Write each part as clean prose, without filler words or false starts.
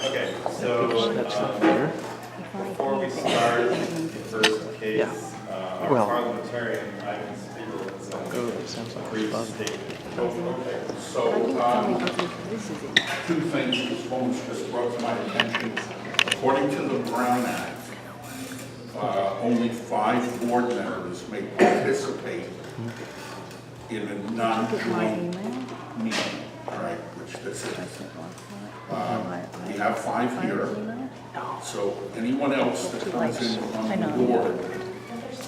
Okay, so before we start the first case, our Well, parliamentarian, Ivan Spiegel, is it sounds like brief above. statement. Okay, so, two things this woman just brought to my attention. According to the Brown Act, only 5 board members may participate in a non-joint meeting, all right, which this is. We have 5 here, so anyone else that comes in on the board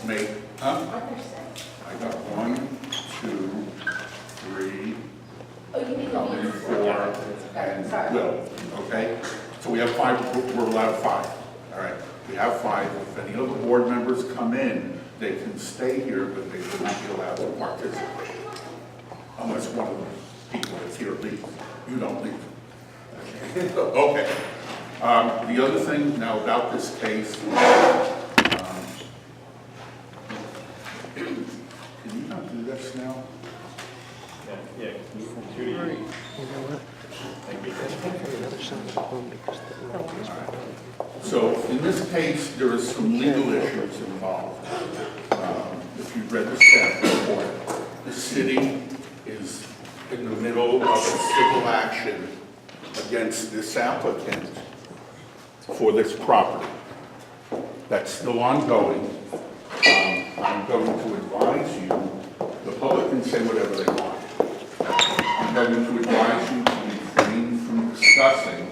may, I got 1, 2, 3, probably 4, and Will, okay? So we have 5, we're allowed 5, all right? We have 5. If any of the board members come in, they can stay here, but they will not be allowed to participate. Unless one of the people that's here leaves. You don't leave. Okay. The other thing now about this case, can you not do this now? Yeah, Judy. You know what? Thank you. Another side of the home because the light is behind. So in this case, there is some legal issues involved. If you've read the staff report, the city is in the middle of a civil action against this applicant for this property. That's still ongoing. I'm going to advise you, the public can say whatever they want. I'm going to advise you to refrain from discussing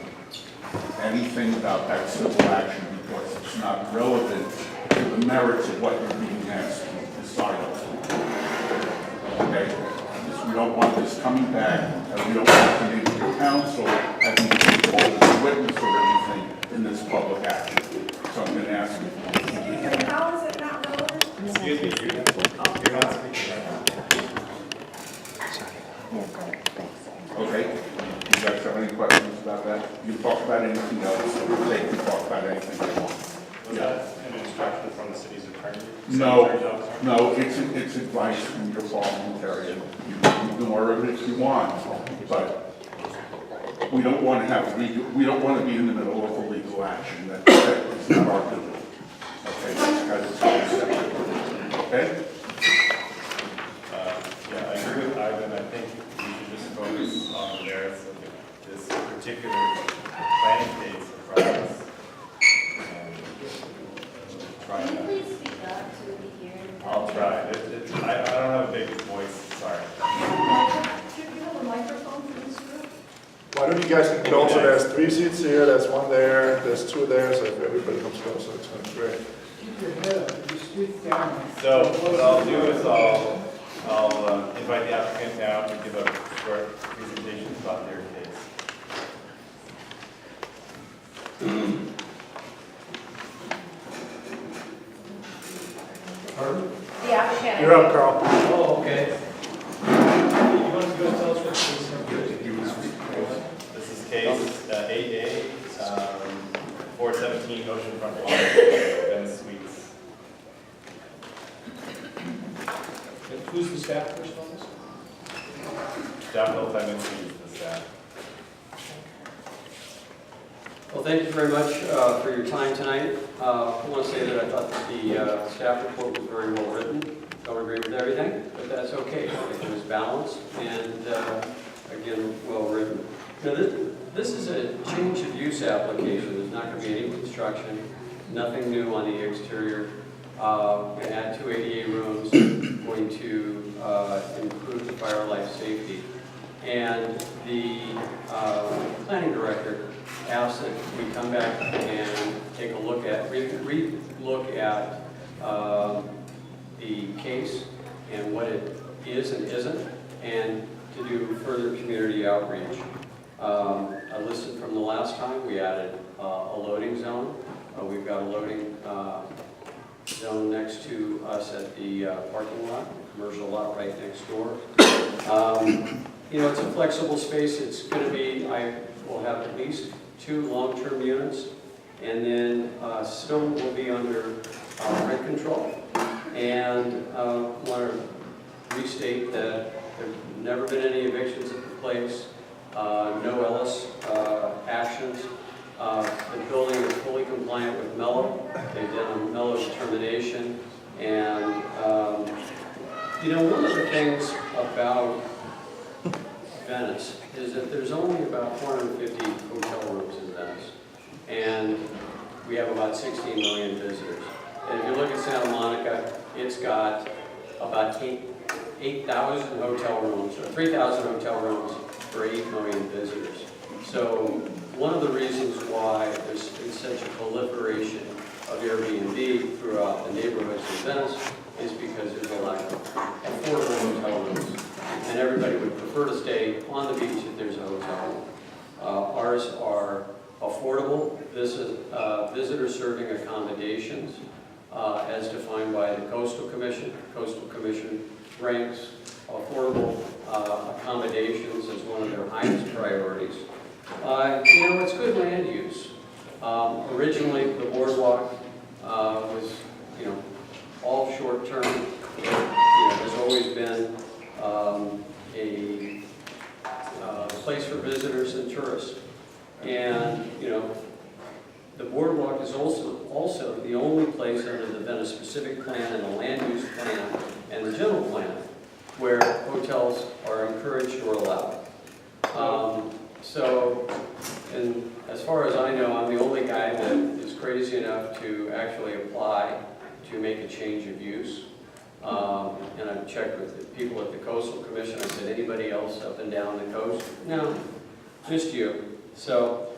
anything about that civil action because it's not relevant to the merits of what you're being asked to decide on. Okay? Because we don't want this coming back, and we don't want the name of your council having to be called as a witness or anything in this public action. So I'm going to ask you. How is it not relevant? Excuse me, Judy. You're not speaking right now. Okay? You guys have any questions about that? You talk about anything else, they can talk about anything they want. Was that an instruction from the city's attorney? No, it's advice from your parliamentarian. You can ignore it if you want, but we don't want to have we don't want to be in the middle of a legal action. That is not our duty. Okay, that's kind of separate. Okay? Yeah, I agree with Ivan. I think we should just focus on the merits of this particular planning case in front of us. And try Can you that. please speak up so we can hear? I'll try. I don't have a big voice, sorry. Should you have a microphone for this group? Why don't you guys come closer? There's 3 seats here, there's 1 there, there's 2 there, so if everybody comes closer, it's going to be great. So what I'll do is I'll invite the applicant now to give a short presentation about their case. The applicant. You're up, Carl. Oh, okay. You want to go tell us what This is case 8A, 417 Oceanfront Water, Venice Suites. Who's the staff person on this? John Hill, I'm introducing the staff. Well, thank you very much for your time tonight. I want to say that I thought that the staff report was very well written. Don't agree with everything, but that's okay. It was balanced and, again, well written. Now, this is a change of use application. There's not going to be any construction, nothing new on the exterior. We're going to add 2 ADA rooms, going to improve the fire life safety. And the planning director asked that we come back and take a look at, re-look at the case and what it is and isn't, and to do further community outreach. I listed from the last time, we added a loading zone. We've got a loading zone next to us at the parking lot, commercial lot right next door. You know, it's a flexible space. It's going to be, I will have at least 2 long-term units, and then still will be under rent control. And want to restate that there's never been any evictions at the place, no Ellis actions. compliant with Mello. They've done a Mello determination. And, one of the things about Venice is that there's only about 450 hotel rooms in Venice. And we have about 16 million visitors. And if you look at Santa Monica, it's got about 8,000 hotel rooms, or 3,000 hotel rooms for 8 million visitors. So one of the reasons why there's been such a proliferation of Airbnb throughout the neighborhoods in Venice is because there's a lack of affordable hotel rooms. And everybody would prefer to stay on the beach if there's a hotel room. Ours are affordable visitor serving accommodations as defined by the Coastal Commission. Coastal Commission ranks affordable accommodations as one of their highest priorities. It's good land use. Originally, the boardwalk was, all short-term. There's always been a place for visitors and tourists. And, the boardwalk is also the only place under the Venice specific plan and the land use plan and the general plan where hotels are encouraged or allowed. And as far as I know, I'm the only guy that is crazy enough to actually apply to make a change of use. And I've checked with the people at the Coastal Commission. I said, anybody else up and down the coast? No, just you. So,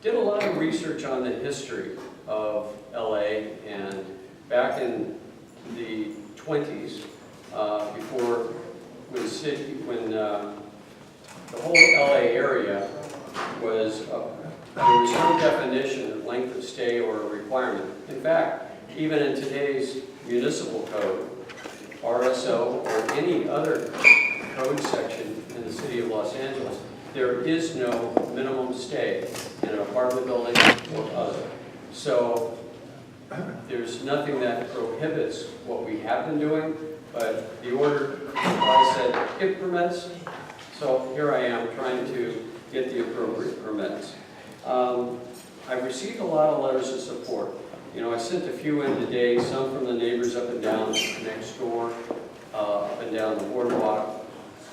did a lot of research on the history of LA, and back in the 20s, before when the whole LA area was, there was no definition of length of stay or a requirement. In fact, even in today's municipal code, RSO, or any other code section in the city of Los Angeles, there is no minimum stay in an apartment building or other. So there's nothing that prohibits what we have been doing, but the order I said give permits. So here I am trying to get the appropriate permits. I've received a lot of letters of support. I sent a few in today, some from the neighbors up and down next door, up and down the boardwalk.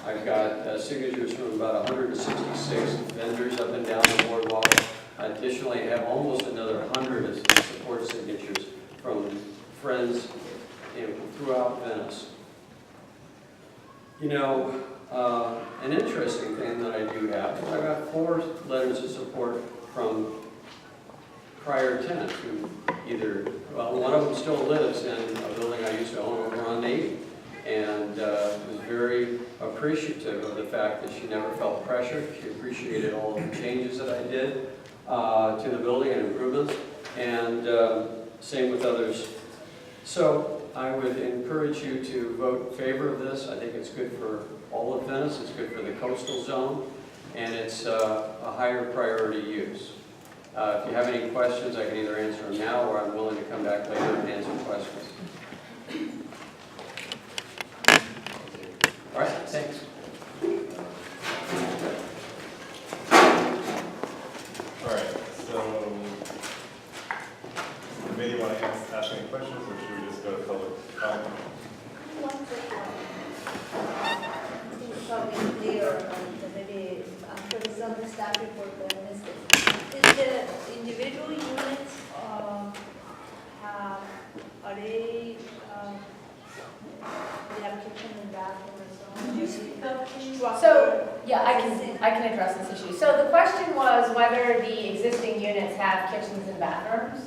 I've got signatures from about 166 vendors up and down the boardwalk. Additionally, I have almost another 100 of support signatures from friends throughout Venice. An interesting thing that I do have is I got 4 letters of support from prior tenants who either, one of them still lives in a building I used to own over on Navy, and was very appreciative of the fact that she never felt pressured. She appreciated all of the changes that I did to the building and improvements, and same with others. So I would encourage you to vote in favor of this. I think it's good for all of Venice, it's good for the coastal zone, and it's a higher priority use. If you have any questions, I can either answer them now, or I'm willing to come back later and answer questions. All right, thanks. All right, so, committee want to ask any questions, or should we just go to public comment? It's probably clear, maybe after the on the staff report, is the individual units are they have kitchen and bathroom and so on? So, yeah, I can address this issue. So the question was whether the existing units have kitchens and bathrooms,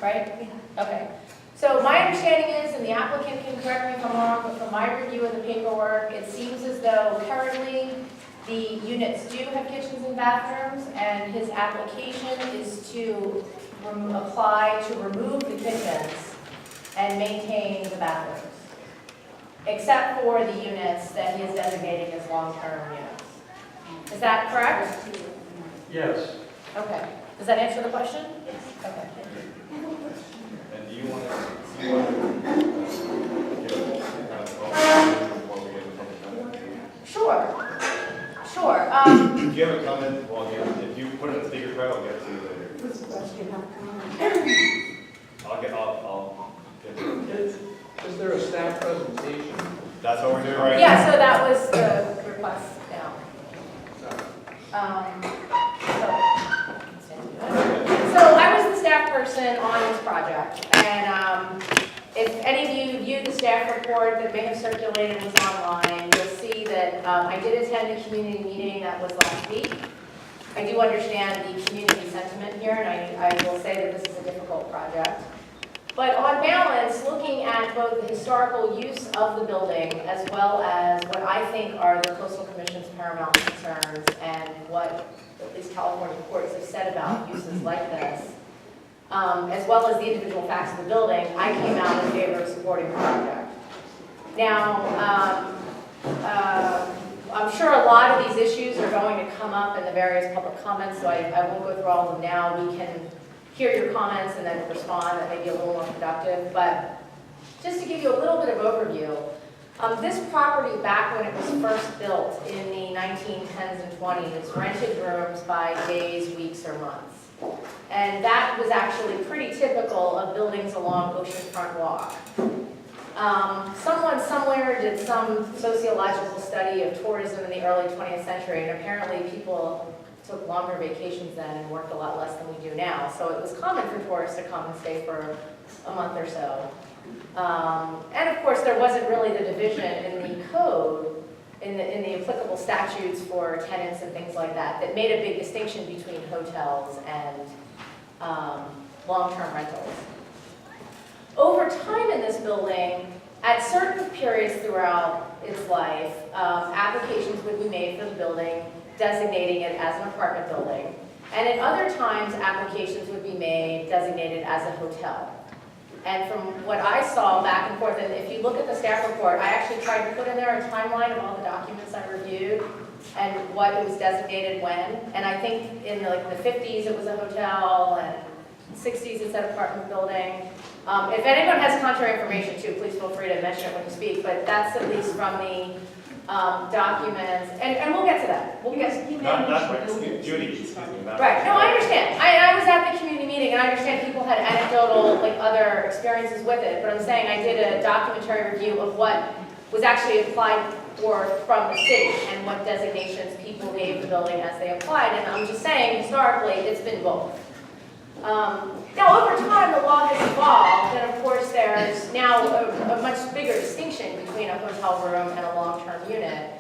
right? Okay. So my understanding is, and the applicant can correct me if I'm wrong, but from my review of the paperwork, it seems as though currently the units do have kitchens and bathrooms, and his application is to apply to remove the kitchens and maintain the bathrooms, except for the units that he is designating as long-term units. Is that correct? Yes. Okay. Does that answer the question? Yes. Okay. And do you want to give before we get to public comment? Sure. Sure. If you have a comment, well, if you put it in the speaker, I'll get to you later. I'll get Is there a staff presentation? that's what we're doing right now. Yeah, so that was the request now. So I was the staff person on this project, and if any of you viewed the staff report that may have circulated was online, you'll see that I did attend a community meeting that was last week. I do understand the community sentiment here, and I will say that this is a difficult project. But on balance, looking at both the historical use of the building as well as what I think are the Coastal Commission's paramount concerns and what at least California courts have said about uses like this, as well as the individual facts of the building, I came out in favor of supporting the project. Now, I'm sure a lot of these issues are going to come up in the various public comments, so I won't go through all of them now. We can hear your comments and then respond. That may be a little more productive. But just to give you a little bit of overview, this property back when it was first built in the 1910s and 20s rented rooms by days, weeks, or months. And that was actually pretty typical of buildings along Oceanfront Walk. Someone somewhere did some sociological study of tourism in the early 20th century, and apparently people took longer vacations then and worked a lot less than we do now. So it was common for tourists to come and stay for a month or so. And of course, there wasn't really the division in the code, in the applicable statutes for tenants and things like that, that made a big distinction between hotels and long-term rentals. Over time in this building, at certain periods throughout its life, applications would be made for the building designating it as an apartment building. And at other times, applications would be made designated as a hotel. And from what I saw back and forth, and if you look at the staff report, I actually tried to put in there a timeline of all the documents I reviewed and what it was designated when. And I think in the 50s it was a hotel, and 60s it said apartment building. If anyone has contrary information too, please feel free to mention it when you speak, but that's at least from the documents, and we'll get to that. We'll get to Judy, excuse me. Right, no, I understand. I was at the community meeting, and I understand people had anecdotal, other experiences with it, but I'm saying I did a documentary review of what was actually applied for from the city and what designations people gave the building as they applied, and I'm just saying, historically, it's been both. Now, over time, the law has evolved, and of course, there's now a much bigger distinction between a hotel room and a long-term unit.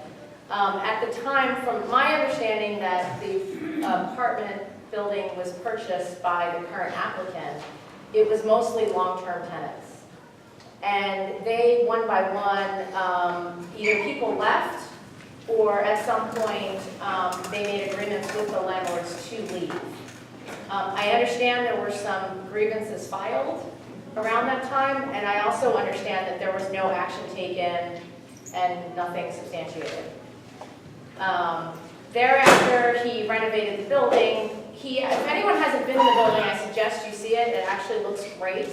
At the time, from my understanding, that the apartment building was purchased by the current applicant, it was mostly long-term tenants. And they, one by one, either people left, or at some point, they made agreements with the landlords to leave. I understand there were some grievances filed around that time, and I also understand that there was no action taken and nothing substantiated. Thereafter, he renovated the building. If anyone hasn't been in the building, I suggest you see it. It actually looks great.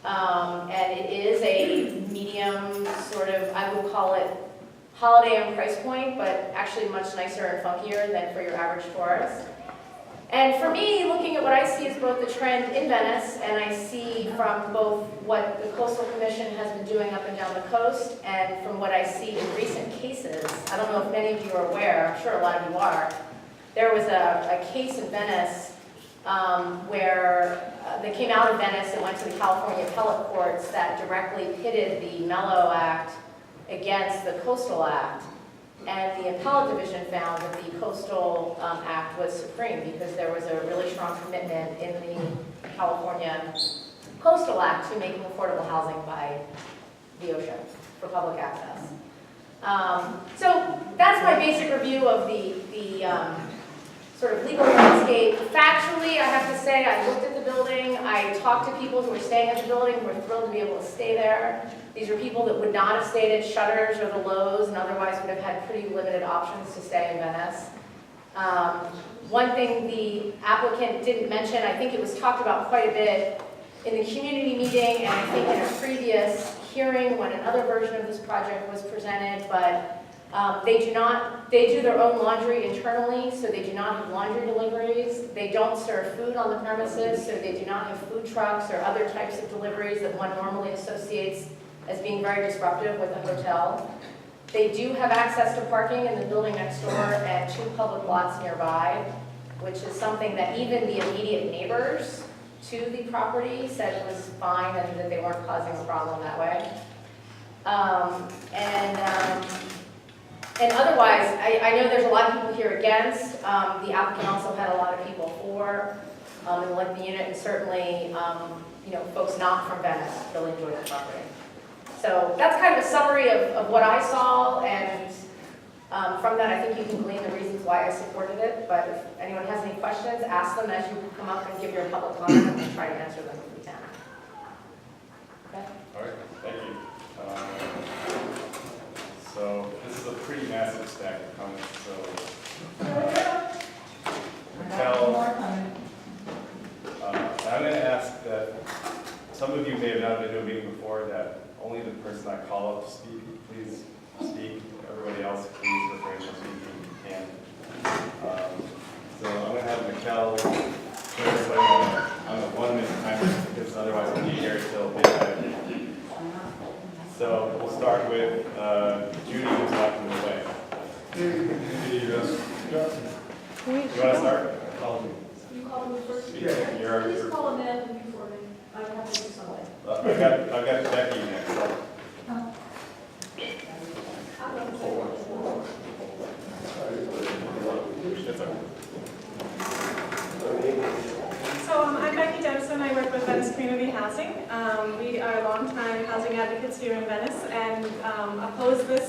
And it is a medium sort of, I would call it Holiday Inn price point, but actually much nicer and funkier than for your average tourist. And for me, looking at what I see is both the trend in Venice, and I see from both what the Coastal Commission has been doing up and down the coast, and from what I see in recent cases. I don't know if many of you are aware, I'm sure a lot of you are. There was a case in Venice where they came out of Venice and went to the California appellate courts that directly pitted the Mello Act against the Coastal Act. And the appellate division found that the Coastal Act was supreme because there was a really strong commitment in the California Coastal Act to making affordable housing by the ocean for public access. So that's my basic review of the sort of legal landscape. Factually, I have to say, I looked at the building, I talked to people who were staying at the building, who were thrilled to be able to stay there. These were people that would not have stayed at Shutters or the Lowe's and otherwise would have had pretty limited options to stay in Venice. One thing the applicant didn't mention, I think it was talked about quite a bit in the community meeting and I think in a previous hearing when another version of this project was presented, but They do their own laundry internally, so they do not have laundry deliveries. They don't serve food on the premises, so they do not have food trucks or other types of deliveries that one normally associates as being very disruptive with a hotel. They do have access to parking in the building next door and 2 public lots nearby, which is something that even the immediate neighbors to the property said was fine and that they weren't causing a problem that way. And otherwise, I know there's a lot of people here against. The applicant also had a lot of people for and liked the unit, and certainly, folks not from Venice really enjoyed the property. So that's kind of a summary of what I saw, and from that, I think you can glean the reasons why I supported it. But if anyone has any questions, ask them as you come up and give your public comment, and we'll try to answer them if we can. Okay? All right, thank you. So this is a pretty massive stack of comments, so. I'm going to ask that, some of you may have not been to a meeting before, that only the person I call up to speak, please speak. Everybody else, please refrain from speaking if you can. So I'm going to have Mikkel put everybody on a 1-minute timer, because otherwise we'll be here till midnight. So we'll start with Judy, who's walking the way. Judy, you want to start? You call me first? Yeah. Please call a man before me. I have to do something. I've got Becky next. It's okay. So I'm Becky Dempson. I work with Venice Community Housing. We are longtime housing advocates here in Venice and oppose this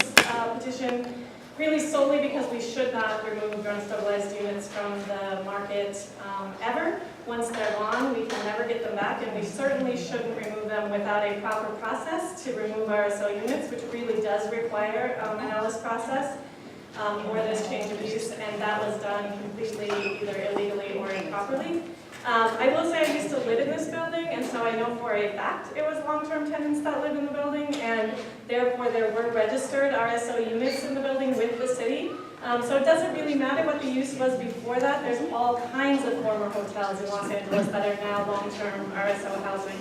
petition really solely because we should not remove ground-stabilized units from the market ever. Once they're gone, we can never get them back, and we certainly shouldn't remove them without a proper process to remove RSO units, which really does require an LS process or this change of use, and that was done completely either illegally or improperly. I will say I used to live in this building, and so I know for a fact it was long-term tenants that lived in the building, and therefore there were registered RSO units in the building with the city. So it doesn't really matter what the use was before that. There's all kinds of former hotels in Los Angeles that are now long-term RSO housing.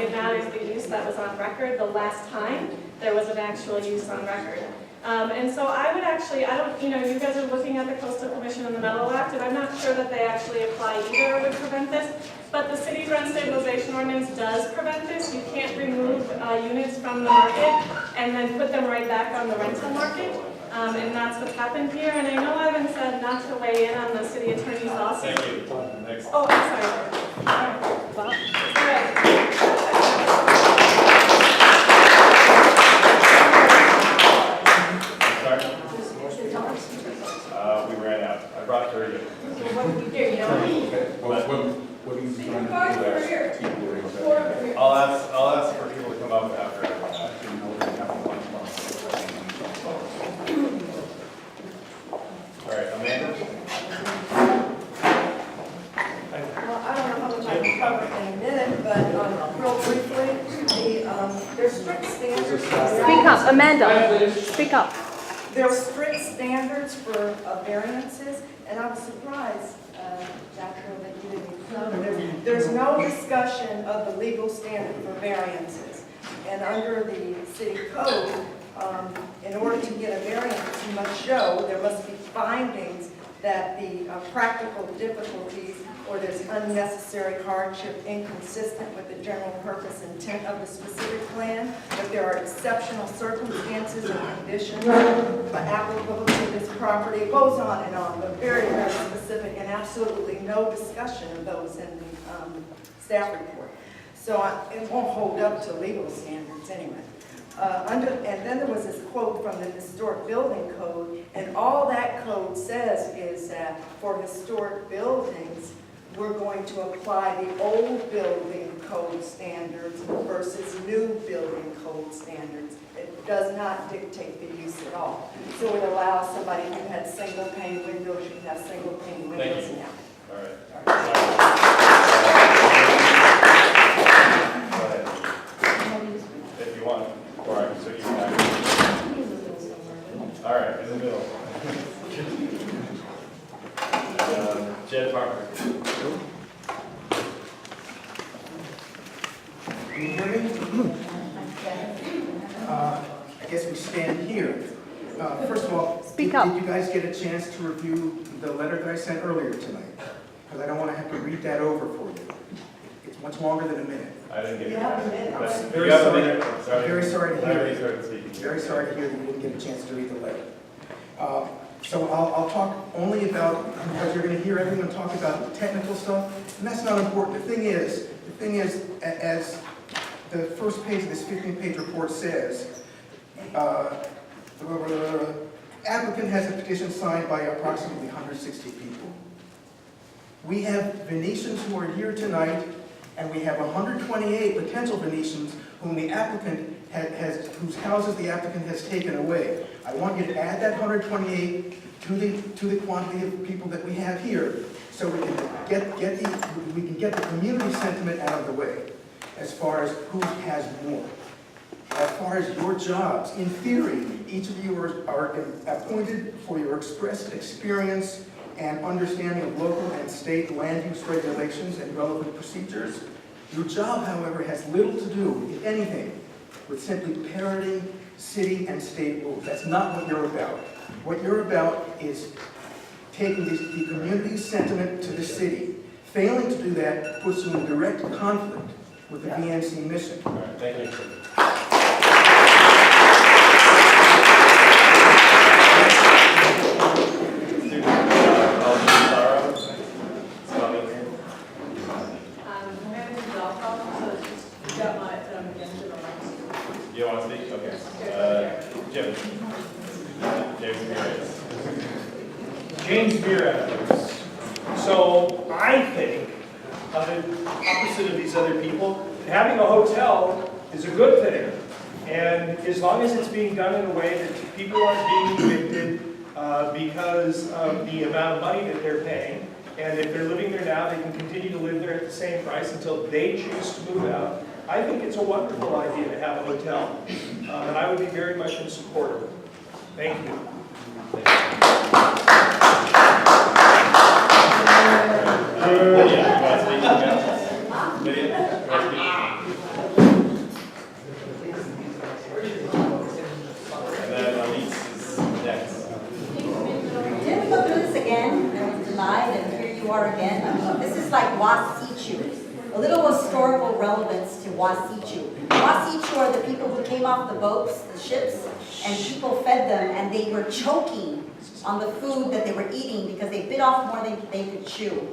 It matters the use that was on record the last time there was an actual use on record. And so I would actually, you guys are looking at the Coastal Commission and the Mellow Act, and I'm not sure that they actually apply either or would prevent this, but the city's rent stabilization ordinance does prevent this. You can't remove units from the market and then put them right back on the rental market, and that's what's happened here. And I know Evan said not to weigh in on the city attorney's lawsuit. Thank you. Next. Oh, I'm sorry. All right. We ran out. I brought 30. What are you trying to do? I'll ask for people to come up after. All right, Amanda. Well, I don't know how much I can cover in a minute, but real briefly, there's strict standards. Speak up, Amanda. Speak up. There are strict standards for variances, and I was surprised, Dr. that you didn't know. There's no discussion of the legal standard for variances. And under the city code, in order to get a variance, you must show there must be findings that the practical difficulties or there's unnecessary hardship inconsistent with the general purpose intent of the specific plan, but there are exceptional circumstances and conditions applicable to this property. It goes on and on, but very, very specific, and absolutely no discussion of those in the staff report. So it won't hold up to legal standards anyway. And then there was this quote from the Historic Building Code, and all that code says is that for historic buildings, we're going to apply the old building code standards versus new building code standards. It does not dictate the use at all. So it allows somebody who had single pane windows, you can have single pane windows now. All right. All right. Go ahead. If you want. All right, so you can. All right. Jed Parker. Can you hear me? I guess we stand here. First of all, Speak up. did you guys get a chance to review the letter that I sent earlier tonight? Because I don't want to have to read that over for you. It's much longer than a minute. I didn't get it. You have a minute. But Very you have a sorry. minute. Sorry. Very sorry to hear Larry that. started speaking. Very sorry to hear that you didn't get a chance to read the letter. So I'll talk only about, because you're going to hear everyone talk about the technical stuff, and that's not important. The thing is, as the first page of this 15-page report says, applicant has a petition signed by approximately 160 people. We have Venetians who are here tonight, and we have 128 potential Venetians whom the applicant whose houses the applicant has taken away. I want you to add that 128 to the quantity of people that we have here, so we can get the community sentiment out of the way as far as who has more. As far as your jobs, in theory, each of you are appointed for your expressed experience and understanding of local and state land use regulations and relevant procedures. Your job, however, has little to do, if anything, with simply parroting city and state rules. That's not what you're about. What you're about is taking the community sentiment to the city. Failing to do that puts you in direct conflict with the VNC mission. All right, thank you. You want to speak? Okay. Jim. James Beers. James Beer. So I think, on the opposite of these other people, having a hotel is a good thing. And as long as it's being done in a way that people aren't being evicted because of the amount of money that they're paying, and if they're living there now, they can continue to live there at the same price until they choose to move out. I think it's a wonderful idea to have a hotel, and I would be very much in support of it. Thank you. Lydia, you want to speak again? Lydia, you want to speak? And then Elise is next. Didn't we go through this again, and it was denied, and here you are again? This is like Wasichu. A little historical relevance to Wasichu. Wasichu are the people who came off the boats, the ships, and people fed them, and they were choking on the food that they were eating because they bit off more than they could chew.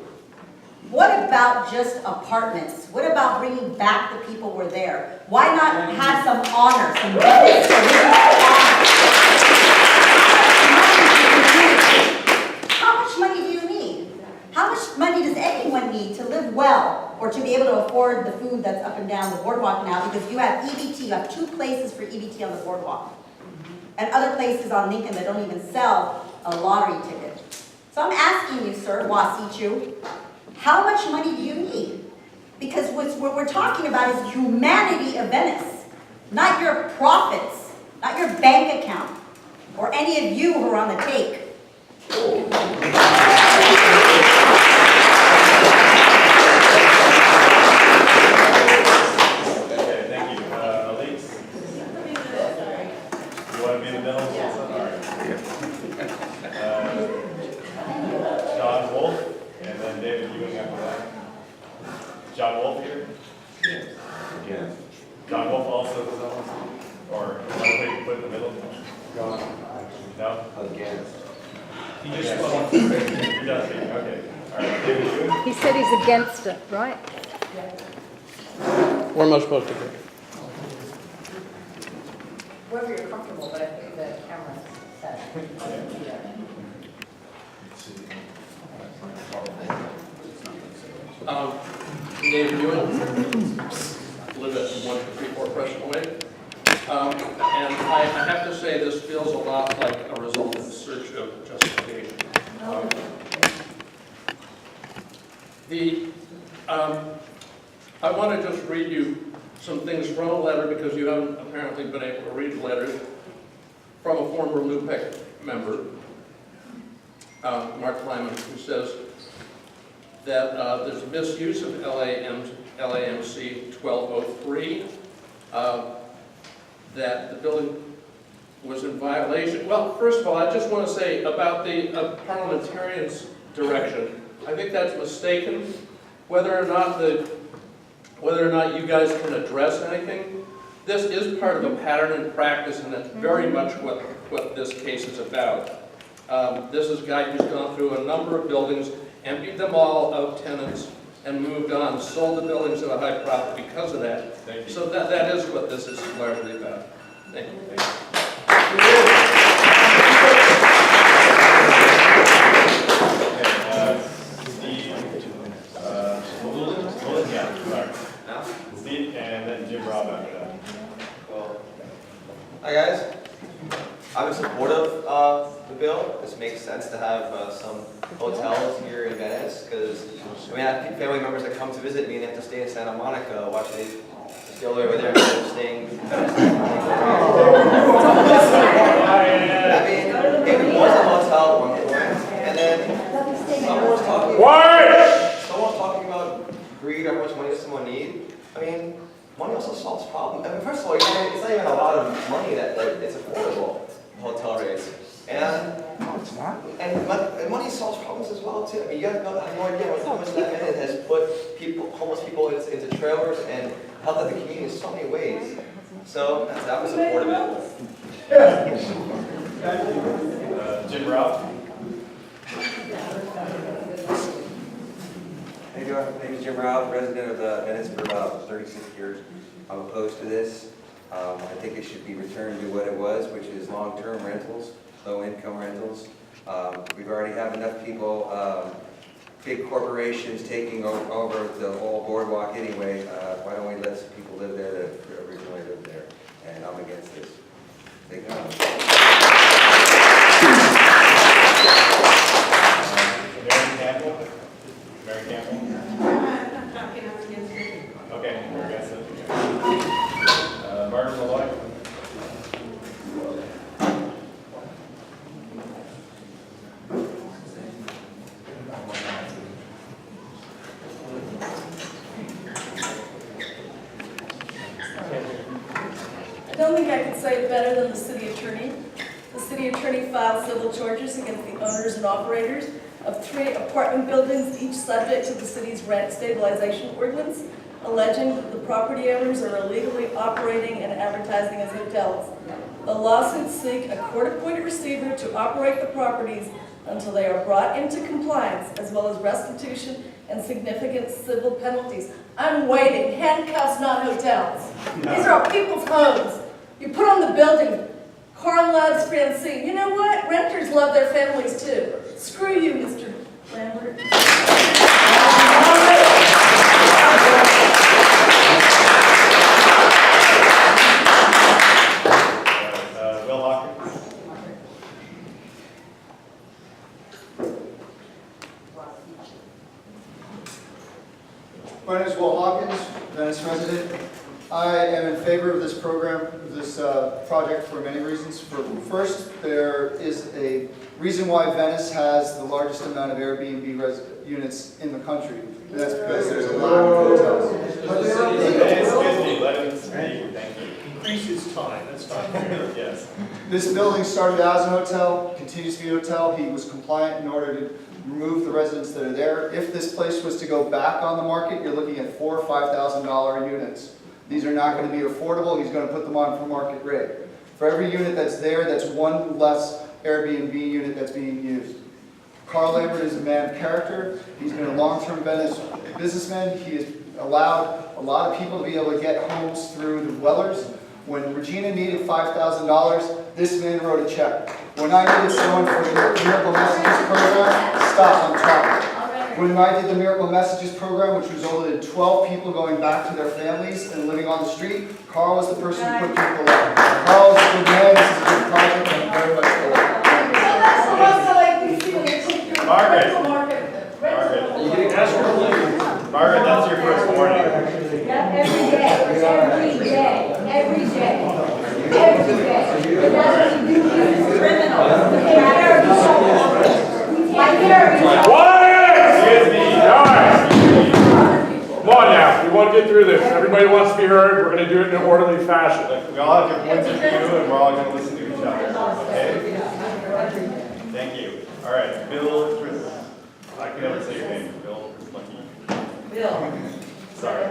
What about just apartments? What about bringing back the people who were there? Why not have some honor, some Venice honor? How much money do you need? How much money does anyone need to live well or to be able to afford the food that's up and down the boardwalk now? Because you have EBT, you have 2 places for EBT on the boardwalk. And other places on Lincoln that don't even sell a lottery ticket. So I'm asking you, sir, Wasichu, how much money do you need? Because what we're talking about is humanity of Venice, not your profits, not your bank account, or any of you who are on the take. Okay, thank you. Elise? You want to be in the middle? Yes. All right. John Wolf, and then David Ewing after that. John Wolf here? Yes. John Wolf also was on? Or you want to put in the middle? No? Against. He just You're done speaking, okay. All right, David Ewing? He said he's against it, right? Where am I supposed to go? Wherever you're comfortable, but I think the camera's set. David Ewing, live at 134 Preston Way. And I have to say this feels a lot like a result of the search of justification. I want to just read you some things from a letter because you haven't apparently been able to read letters from a former LUPC member, Mark Lyman, who says, that there's misuse of LAMC 1203, that the building was in violation. Well, first of all, I just want to say about the parliamentarian's direction. I think that's mistaken. Whether or not you guys can address anything, this is part of a pattern and practice, and that's very much what this case is about. This is a guy who's gone through a number of buildings, emptied them all of tenants, and moved on, sold the buildings at a high profit because of that. Thank you. So that is what this is largely about. Thank you. Steve, and then Jim Robb after that. Hi guys, I'm in support of the bill. This makes sense to have some hotels here in Venice because I have family members that come to visit me and they have to stay in Santa Monica. Why should they stay all the way over there instead of staying in Venice? I mean, it was a hotel at one point, and then someone was talking about greed or how much money does someone need. I mean, money also solves problems. I mean, first of all, it's not even a lot of money that it's affordable, hotel rates. And money solves problems as well too. I mean, you guys have no idea how much that man has put homeless people into trailers and helped out the community in so many ways. So that was supportive. Jim Robb. How you doing? My name is Jim Robb, resident of Venice for about 36 years. I'm opposed to this. I think it should be returned to what it was, which is long-term rentals, low-income rentals. We've already have enough people, big corporations taking over the whole boardwalk anyway. Why don't we let some people live there that originally lived there? And I'm against this. Thank you. Mary Campbell? Okay, we're against it. Martin Malloy? I don't think I could say it better than the city attorney. The city attorney filed civil charges against the owners and operators of 3 apartment buildings, each subject to the city's rent stabilization ordinance, alleging that the property owners are illegally operating and advertising as hotels. The lawsuits seek a court-appointed receiver to operate the properties until they are brought into compliance, as well as restitution and significant civil penalties. I'm waiting. Handcuffs, not hotels. These are our people's homes. You put on the building, Carl loves Francine. You know what? Renters love their families too. Screw you, Mr. Lambert. Will Hawkins? My name is Will Hawkins, Venice resident. I am in favor of this program, this project for many reasons. First, there is a reason why Venice has the largest amount of Airbnb units in the country. And that's because there's a lot of hotels. Excuse me, let him speak. Thank you. Increase his time, that's fine. Yes. This building started out as a hotel, continues to be a hotel. He was compliant in order to remove the residents that are there. If this place was to go back on the market, you're looking at $4,000 or $5,000 units. These are not going to be affordable. He's going to put them on for market rate. For every unit that's there, that's one less Airbnb unit that's being used. Carl Lambert is a man of character. He's been a long-term Venice businessman. He has allowed a lot of people to be able to get homes through the dwellers. When Regina needed $5,000, this man wrote a check. When I needed someone for the Miracle Messages program, stop, I'm talking. When I did the Miracle Messages program, which resulted in 12 people going back to their families and living on the street, Carl was the person who put people up. Carl is a good man. This is a good project. I'm very much for it. Margaret, that's your first warning. Every day. And that's what you do here, it's criminal. Excuse me, through this. Everybody wants to be heard. We're going to do it in an orderly fashion. Look, we all have your points of view, and we're all going to listen to each other, okay? Thank you. All right, Bill Chris. I can never say your name. Bill Chris. Bill. Sorry.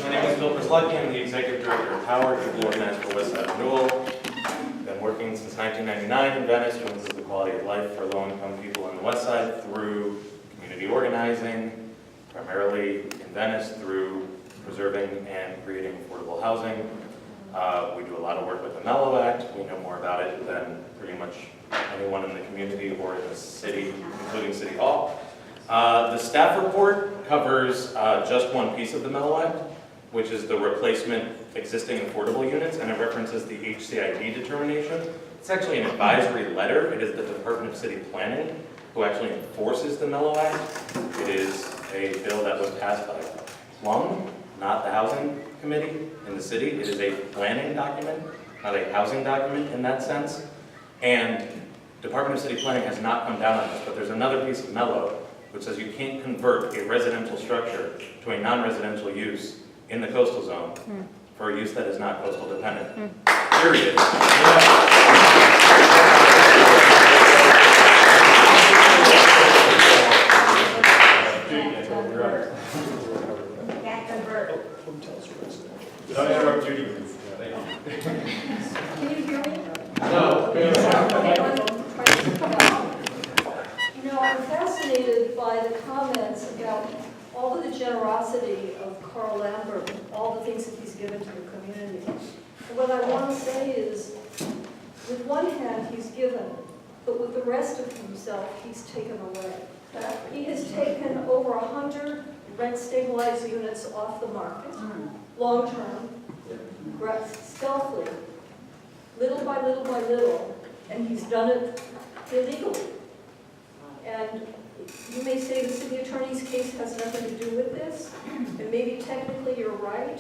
My name is Bill Prislucky. I'm the Executive Director of Howard, People Organized for West Side Renewal. Been working since 1999 in Venice to improve the quality of life for low-income people on the West Side through community organizing, primarily in Venice through preserving and creating affordable housing. We do a lot of work with the Mellow Act. We know more about it than pretty much anyone in the community or in the city, including City Hall. The staff report covers just one piece of the Mellow Act, which is the replacement existing affordable units, and it references the HCID determination. It's actually an advisory letter. It is the Department of City Planning who actually enforces the Mellow Act. It is a bill that was passed by Plum, not the Housing Committee in the city. It is a planning document, not a housing document in that sense. And Department of City Planning has not come down on this, but there's another piece of Mellow which says you can't convert a residential structure to a non-residential use in the coastal zone for a use that is not coastal dependent. Period. Don't interrupt Judy, please. Can you hear me? No. You know, I'm fascinated by the comments about all of the generosity of Carl Lambert, and all the things that he's given to the community. And what I want to say is, with one hand he's given, but with the rest of himself he's taken away. He has taken over 100 rent-stabilized units off the market, long-term, stealthily, little by little by little, and he's done it illegally. And you may say the city attorney's case has nothing to do with this, and maybe technically you're right,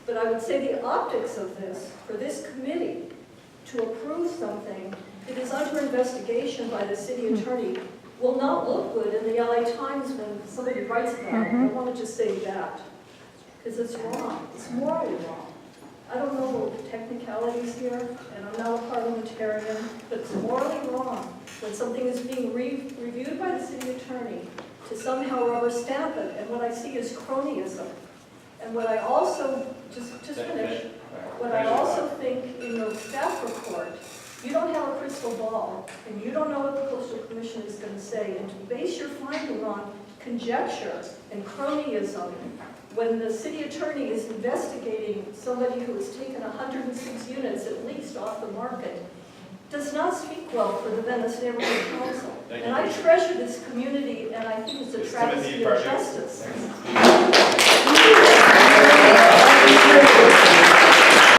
but I would say the optics of this, for this committee to approve something that is under investigation by the city attorney, will not look good in the LA Times when somebody writes about it. I want to just say that, because it's wrong. It's morally wrong. I don't know the technicalities here, and I'm not a parliamentarian, but it's morally wrong when something is being reviewed by the city attorney to somehow rubber stamp it, and what I see is cronyism. And what I also, just finish, what I also think in your staff report, you don't have a crystal ball, and you don't know what the Coastal Commission is going to say, and to base your finding on conjecture and cronyism when the city attorney is investigating somebody who has taken 106 units at least off the market does not speak well for the Venice Neighborhood Council. And I treasure this community, and I think it's a travesty of justice.